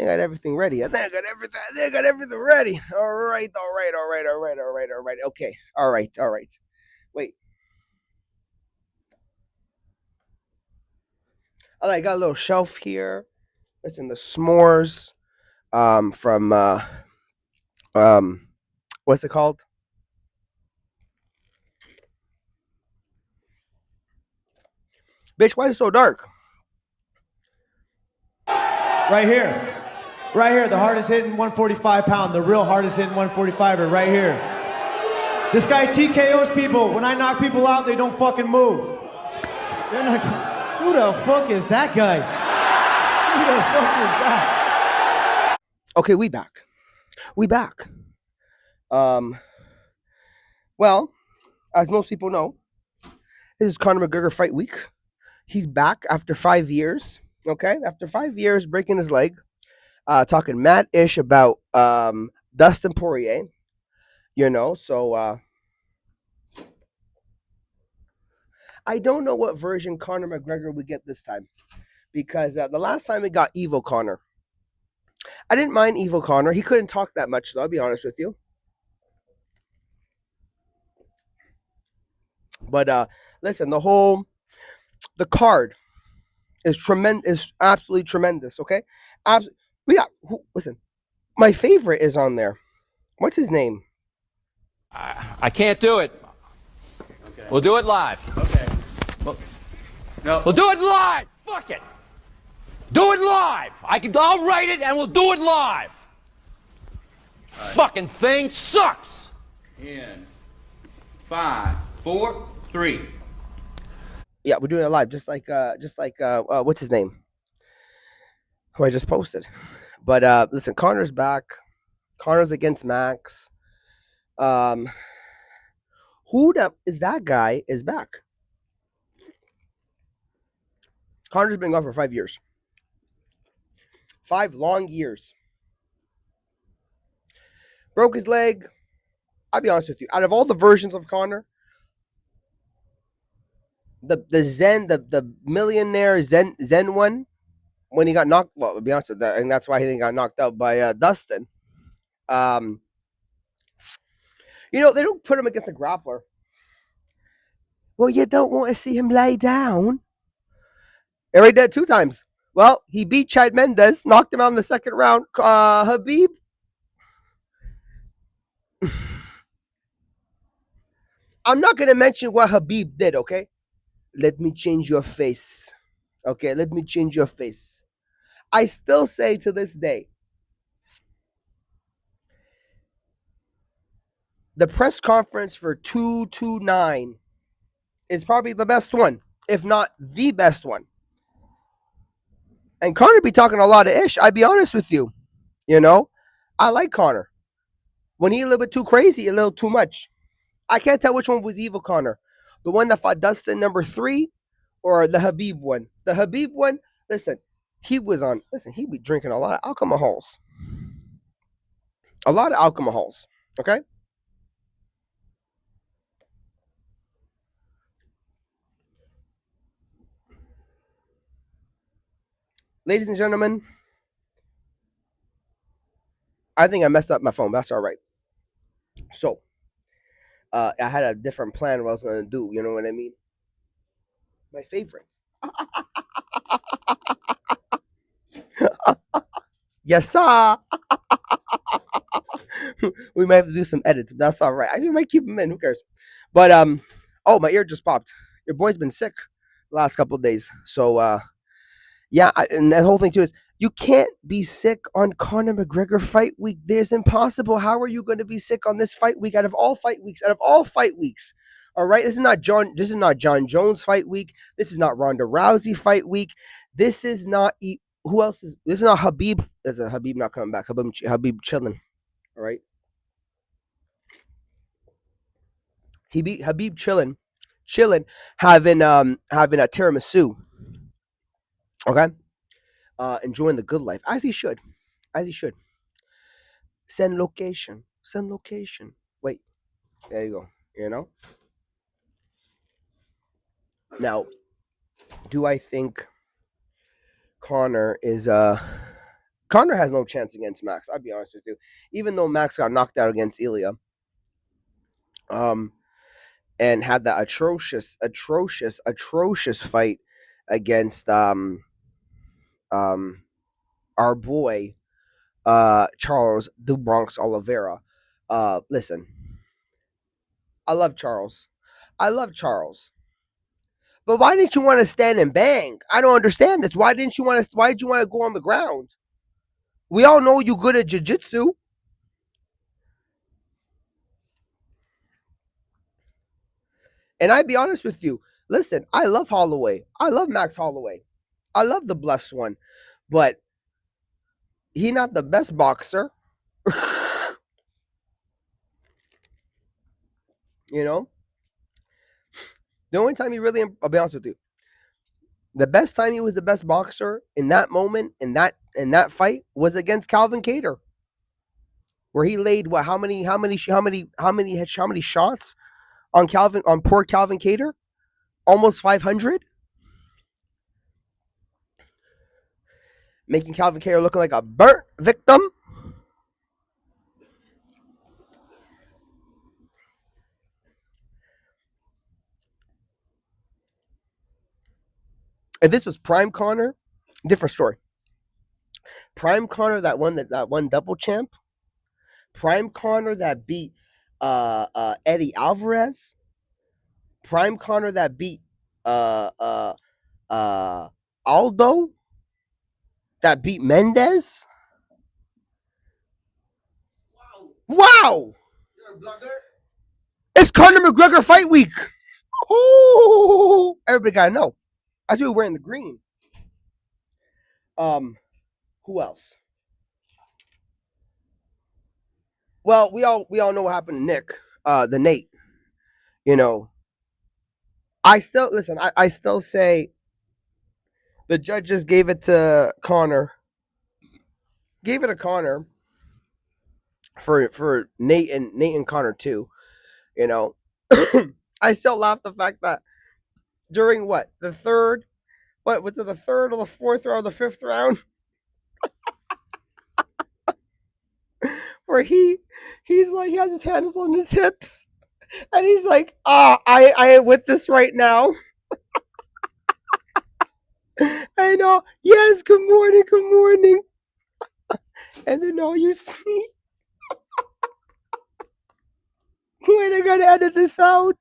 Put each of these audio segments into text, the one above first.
I got everything ready. I think I got everything. I think I got everything ready. All right, all right, all right, all right, all right, all right. Okay, all right, all right. Wait. All right, I got a little shelf here. Listen, the s'mores from um what's it called? Bitch, why is it so dark? Right here. Right here, the hardest hitting 145 pound, the real hardest hitting 145er, right here. This guy TKOs people. When I knock people out, they don't fucking move. They're not. Who the fuck is that guy? Who the fuck is that? Okay, we back. We back. Well, as most people know, this is Conor McGregor fight week. He's back after 5 years. Okay, after 5 years breaking his leg, talking mad ish about Dustin Poirier. So I don't know what version Conor McGregor we get this time, because the last time we got Evil Conor, I didn't mind Evil Conor. He couldn't talk that much, though. I'll be honest with you. But listen, the card is tremendous, is absolutely tremendous. Okay, we got listen. My favorite is on there. What's his name? I can't do it. Okay. We'll do it live. Okay. No. We'll do it live. Fuck it. Do it live. I'll write it and we'll do it live. Right. Fucking thing sucks. In 5, 4, 3. Yeah, we're doing it live, just like what's his name? Who I just posted. But listen, Connor's back. Connor's against Max. Who is that guy is back? Connor's been gone for 5 years. 5 long years. Broke his leg. I'll be honest with you. Out of all the versions of Connor, the millionaire Zen one, when he got knocked, well, to be honest with that, and that's why he got knocked out by Dustin. They don't put him against a grappler. Well, you don't want to see him lay down. He already did it 2 times. Well, he beat Chad Mendes, knocked him out in the second round. Habib. I'm not going to mention what Habib did, okay? Let me change your face. Okay, let me change your face. I still say to this day, the press conference for 229 is probably the best one, if not the best one. And Conor be talking a lot of ish. I'd be honest with you. I like Conor. When he a little bit too crazy, a little too much. I can't tell which one was evil Conor. The one that fought Dustin number 3 or the Habib one. The Habib one, listen, he be drinking a lot of alcohols. A lot of alcohols, okay? Ladies and gentlemen, I think I messed up my phone. That's all right. So, I had a different plan what I was going to do. You know what I mean? My favorites. Yes, sir. We might have to do some edits, but that's all right. I might keep them in. Who cares? But oh, my ear just popped. Your boy's been sick the last couple of days. So yeah, and the whole thing too is you can't be sick on Conor McGregor fight week. There's impossible. How are you going to be sick on this fight week? Out of all fight weeks, all right. This is not John Jones fight week. This is not Ronda Rousey fight week. This is not who else is. This is not Habib. There's a Habib not coming back. Habib chilling. All right. He beat Habib chilling, having a tiramisu. Okay, enjoying the good life as he should, Send location. Wait, there you go. Now, do I think Conor is Conor has no chance against Max. I'll be honest with you. Even though Max got knocked out against Ilya, and had that atrocious fight against our boy Charles Du Bronx Oliveira. Listen, I love Charles. But why didn't you want to stand and bang? I don't understand this. Why did you want to go on the ground? We all know you good at jiu-jitsu. And I'd be honest with you. Listen, I love Holloway. I love Max Holloway. I love the blessed one. But he not the best boxer. You know? The only time he really, I'll be honest with you, the best time he was the best boxer in that moment, in that fight, was against Calvin Kattar, where he laid what? How many shots on poor Calvin Kattar? Almost 500, making Calvin Kattar looking like a burnt victim. If this was Prime Conor, different story. Prime Conor that won double champ. Prime Conor that beat Eddie Alvarez. Prime Conor that beat Aldo. That beat Mendez. Wow! It's Conor McGregor fight week. Oh, everybody gotta know. I see we're wearing the green. Who else? Well, we all know what happened to Nick, the Nate. You know, I still listen. I still say the judges gave it to Conor. Gave it to Conor for Nate and Conor too. You know, I still laugh the fact that during the third, was it the third or the fourth or the fifth round? Where he's like, he has his hands on his hips and he's like, I am with this right now. I know. Yes, good morning. And then all you see, wait, I gotta edit this out.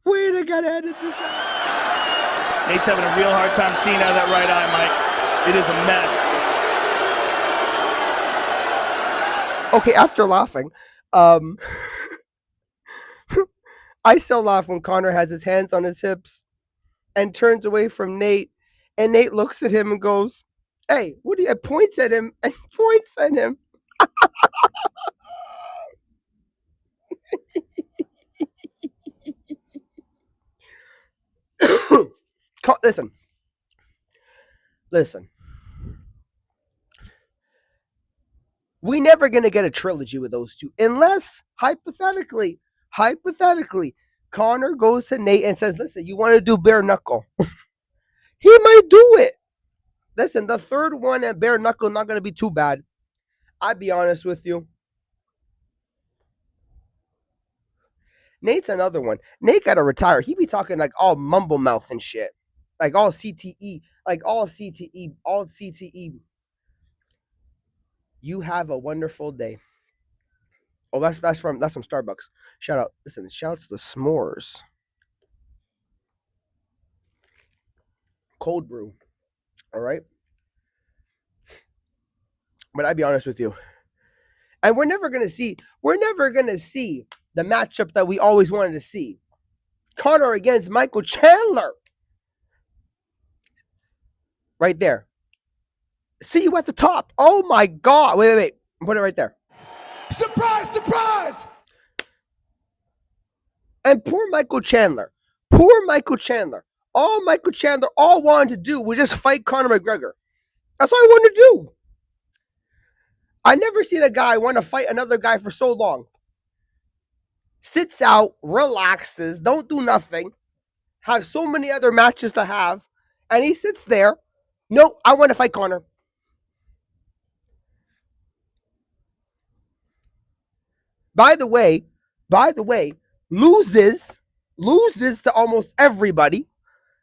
Wait, I gotta edit this out. Nate's having a real hard time seeing out of that right eye, Mike. It is a mess. Okay, after laughing, I still laugh when Conor has his hands on his hips and turns away from Nate, and Nate looks at him and goes, "Hey, what do you?" Points at him and points at him. Listen. We never gonna get a trilogy with those two, unless hypothetically, Conor goes to Nate and says, "Listen, you want to do bare knuckle?" He might do it. Listen, the third one at bare knuckle not gonna be too bad. I'll be honest with you. Nate's another one. Nate gotta retire. He be talking like all mumble mouth and shit, like all CTE, all CTE. You have a wonderful day. Oh, that's from Starbucks. Shout out. Listen, shout out to the s'mores. Cold brew. All right. But I'd be honest with you. And we're never gonna see the matchup that we always wanted to see. Conor against Michael Chandler. Right there. See you at the top. Oh my God. Wait. Put it right there. Surprise! And poor Michael Chandler. All Michael Chandler all wanted to do was just fight Conor McGregor. That's all he wanted to do. I never seen a guy want to fight another guy for so long. Sits out, relaxes, don't do nothing, has so many other matches to have, And he sits there. No, I want to fight Conor. By the way, loses to almost everybody.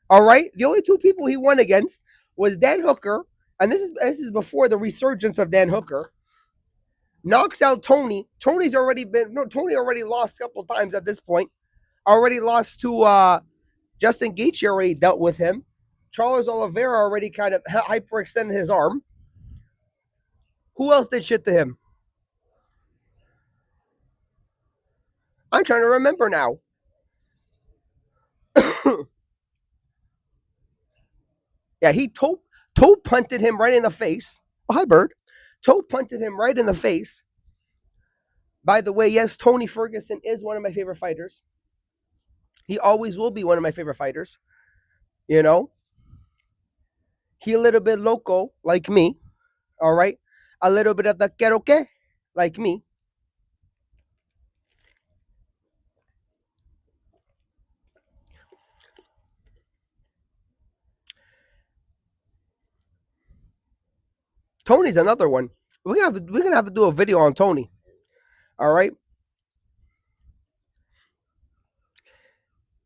All right. The only two people he won against was Dan Hooker, and this is before the resurgence of Dan Hooker. Knocks out Tony. Tony already lost a couple times at this point. Already lost to Justin Gaethje. Already dealt with him. Charles Oliveira already kind of hyperextended his arm. Who else did shit to him? I'm trying to remember now. Yeah, he toe punted him right in the face. Oh, hi, Bird. Toe punted him right in the face. By the way, yes, Tony Ferguson is one of my favorite fighters. He always will be one of my favorite fighters. You know, he a little bit loco like me. All right, a little bit of the quiero que like me. Tony's another one. We're gonna have to do a video on Tony. All right.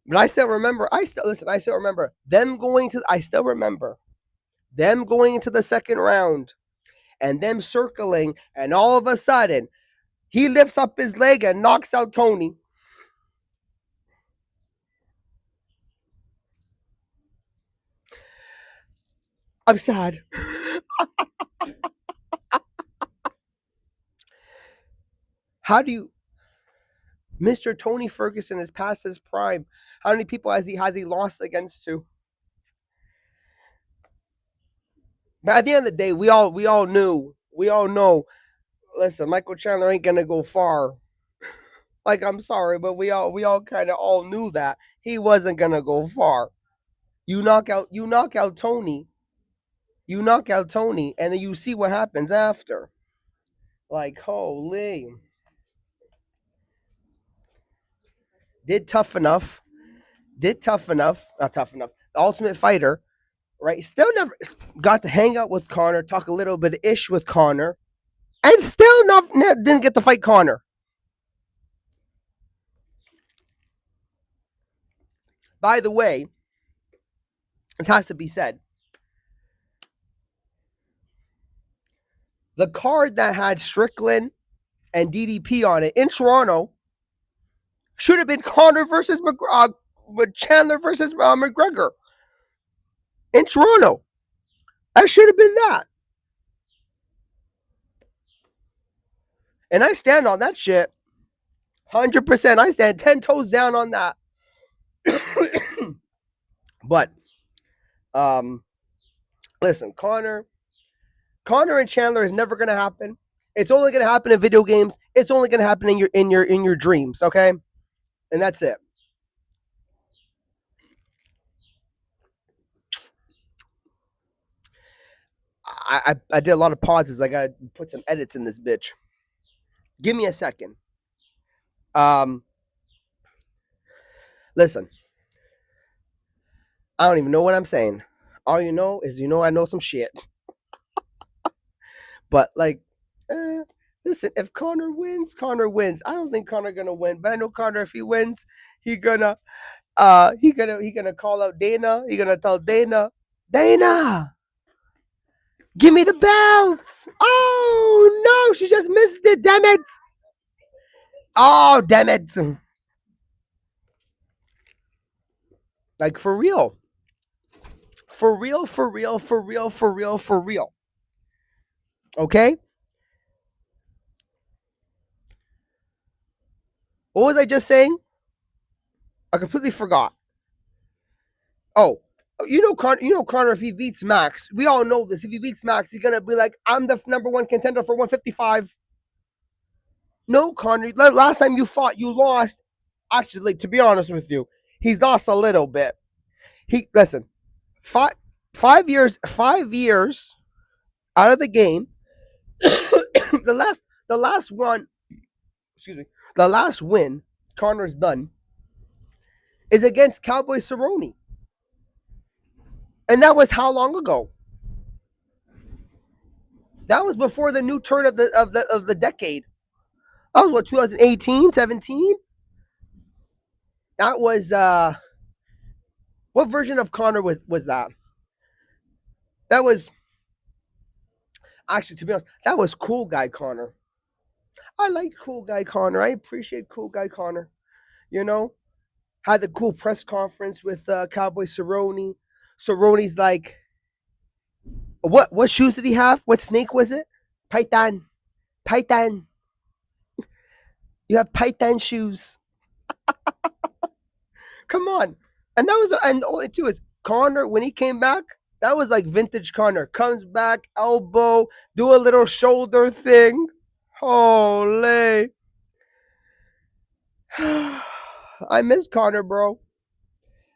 But I still remember them going to I still remember them going into the second round and them circling, and all of a sudden he lifts up his leg and knocks out Tony. I'm sad. How do you Mr. Tony Ferguson is past his prime. How many people has he lost against to? But at the end of the day, we all know. Listen, Michael Chandler ain't gonna go far. Like, I'm sorry, but we all kind of all knew that he wasn't gonna go far. You knock out Tony, and then you see what happens after. Like, holy, did tough enough, not tough enough. The Ultimate Fighter, right? Still never got to hang out with Conor, talk a little bit of ish with Conor, and still didn't get to fight Conor. By the way, it has to be said, the card that had Strickland and DDP on it in Toronto should have been Conor versus Chandler versus McGregor in Toronto. That should have been that. And I stand on that shit. 100%. I stand 10 toes down on that. But, listen, Conor and Chandler is never going to happen. It's only going to happen in video games. It's only going to happen in your dreams, okay? And that's it. I did a lot of pauses. I gotta put some edits in this bitch. Give me a second. Listen. I don't even know what I'm saying. All you know is I know some shit. But like, listen, if Conor wins, Conor wins. I don't think Conor gonna win, but I know Conor, if he wins, he gonna call out Dana. He gonna tell Dana, give me the belt. Oh no, she just missed it. Damn it. Oh, damn it. Like, for real. For real. Okay? What was I just saying? I completely forgot. Oh, Conor, if he beats Max, we all know this. If he beats Max, he's gonna be like, I'm the number one contender for 155. No, Conor, last time you fought, you lost. Actually, to be honest with you, he's lost a little bit. Listen, 5 years out of the game. the last one, excuse me, the last win Connor's done is against Cowboy Cerrone. And that was how long ago? That was before the new turn of the decade. That was what, 2018, 17? That was what version of Conor was that? That was actually, to be honest, that was cool guy Conor. I liked cool guy Conor. I appreciate cool guy Conor. You know, had the cool press conference with Cowboy Cerrone. Cerrone's like, what shoes did he have? What snake was it? Python. Python. You have Python shoes. Come on. And that was, and only too is Conor when he came back. That was like vintage Conor. Comes back, elbow, do a little shoulder thing. Holy. I miss Conor, bro.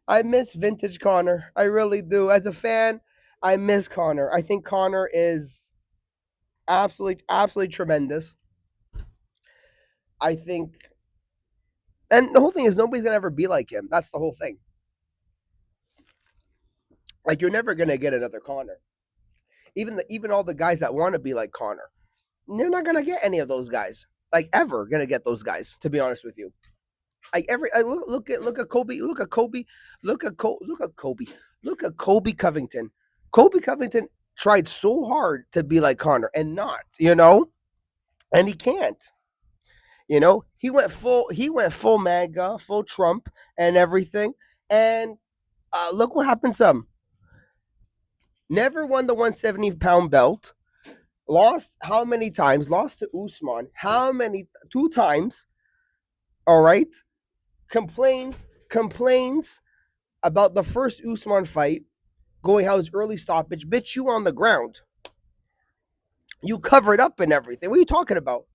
I miss vintage Conor. I really do. As a fan, I miss Conor. I think Conor is absolutely tremendous. I think, and the whole thing is nobody's gonna ever be like him. That's the whole thing. Like you're never gonna get another Conor. Even all the guys that want to be like Conor, they're not gonna get any of those guys. Like ever gonna get those guys. To be honest with you, like look at Kobe, look at Kobe Covington. Kobe Covington tried so hard to be like Conor and not, and he can't. He went full MAGA, full Trump, and everything. And look what happened to him. Never won the 170-pound belt. Lost how many times? Lost to Usman. How many? 2 times. All right. Complains about the first Usman fight, going how his early stoppage. Bitch, you were on the ground. You covered up and everything. What are you talking about?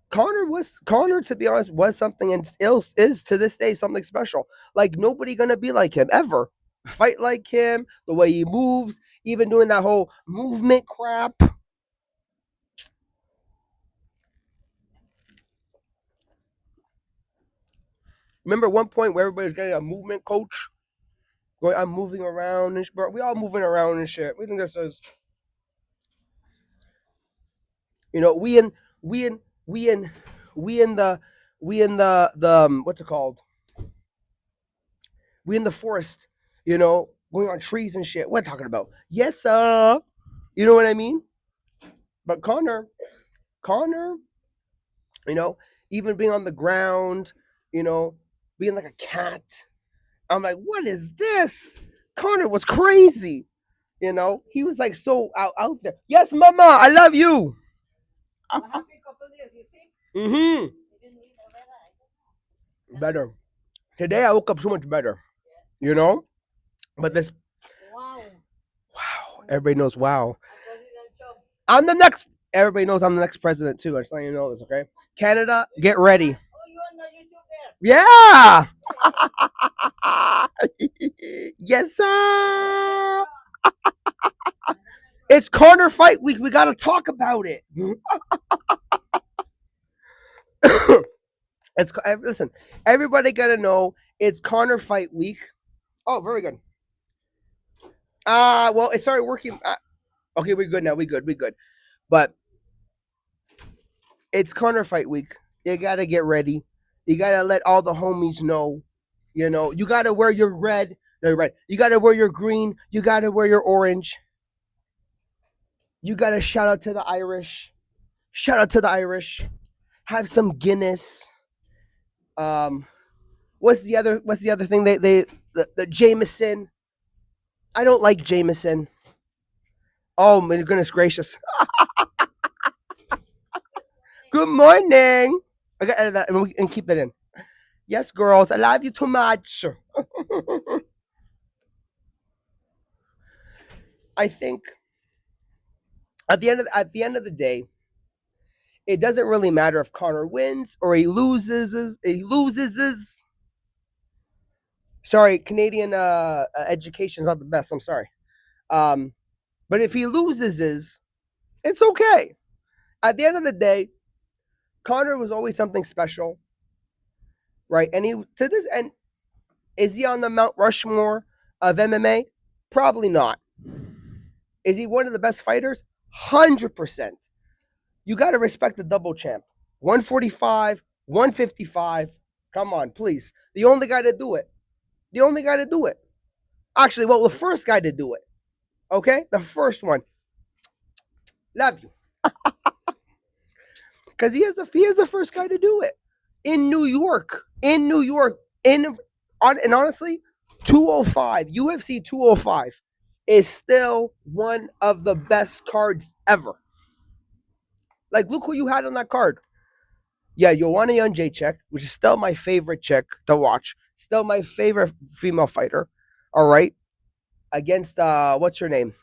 Conor, to be honest, was something and still is to this day something special. Like nobody gonna be like him ever. Fight like him, the way he moves, even doing that whole movement crap. Remember one point where everybody's getting a movement coach? Going, I'm moving around and bro. We all moving around and shit. We think that says, we in we in we in we in the what's it called? We in the forest, going on trees and shit. What talking about? Yes, sir. You know what I mean? But Conor, you know, even being on the ground, being like a cat. I'm like, what is this? Conor was crazy. He was like so out there. Yes, mama, I love you. Mm-hmm. Better. Today I woke up so much better. But this wow. Everybody knows wow. I'm the next everybody knows I'm the next president too. I just letting you know this, okay? Canada, get ready. Yeah. Yes, sir. It's Conor fight week. We gotta talk about it. Listen. Everybody gotta know it's Conor fight week. Oh, very good. Well, it started working. Okay, we're good now. We good. But it's Conor fight week. You gotta get ready. You gotta let all the homies know. You gotta wear your red. No, you're right. You gotta wear your green. You gotta wear your orange. You gotta shout out to the Irish. Shout out to the Irish. Have some Guinness. What's the other thing the Jameson? I don't like Jameson. Oh my goodness gracious. Good morning. I gotta edit that and keep that in. Yes, girls, I love you too much. I think at the end of the day, it doesn't really matter if Conor wins or he loses. Sorry, Canadian education's not the best. I'm sorry. But if he loses, it's okay. At the end of the day, Conor was always something special, right? And he to this and is he on the Mount Rushmore of MMA? Probably not. Is he one of the best fighters? 100%. You got to respect the double champ. 145, 155. Come on, please. The only guy to do it. The only guy to do it. Actually, well, the first guy to do it. Okay? The first one. Love you. Because he is the first guy to do it. In New York. In New York. And honestly, 205, UFC 205 is still one of the best cards ever. Like, look who you had on that card. Yeah, Joanna Jędrzejczyk, which is still my favorite chick to watch. Still my favorite female fighter. All right. Against, what's her name?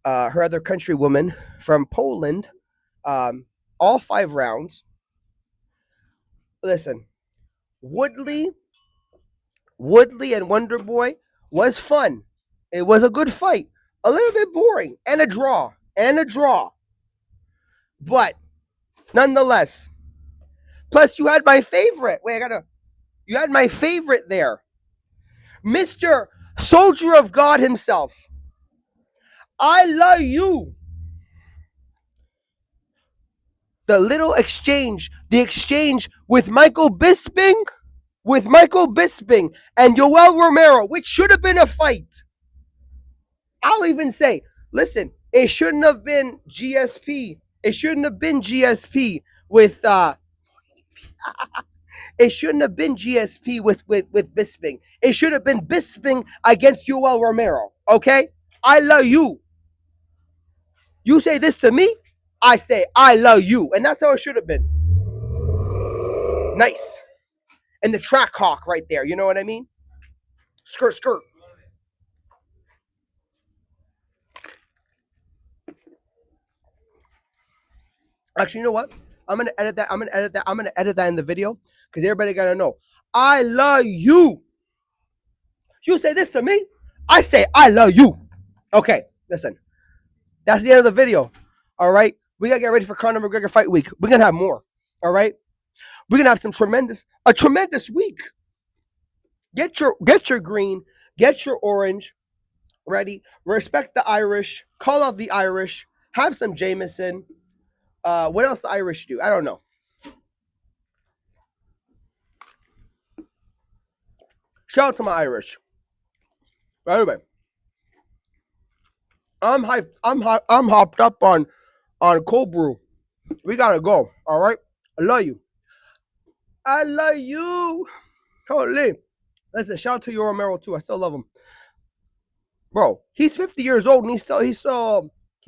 Her other countrywoman from Poland. All 5 rounds. Listen, Woodley and Wonder Boy was fun. It was a good fight. A little bit boring. And a draw. But, nonetheless. Plus, you had my favorite. You had my favorite there. Mr. Soldier of God himself. I love you. The little exchange. The exchange with Michael Bisping. And Yoel Romero, which should have been a fight. I'll even say, listen, it shouldn't have been GSP. It shouldn't have been GSP with it shouldn't have been GSP with Bisping. It should have been Bisping against Yoel Romero. Okay? I love you. You say this to me, I say I love you. And that's how it should have been. Nice. And the track hawk right there. You know what I mean? Skirt, skirt. Actually, you know what? I'm gonna edit that. I'm gonna edit that in the video because everybody gotta know. I love you. You say this to me, I say I love you. Okay, listen. That's the end of the video. All right, we gotta get ready for Conor McGregor fight week. We're gonna have more. All right, we're gonna have a tremendous week. Get your green, get your orange ready. Respect the Irish. Call out the Irish. Have some Jameson. What else the Irish do? I don't know. Shout out to my Irish. But anyway, I'm hyped. I'm hopped up on cold brew. We gotta go. All right. I love you. I love you. Holy. Listen, shout out to Yoel Romero too. I still love him. Bro, he's 50 years old and he's still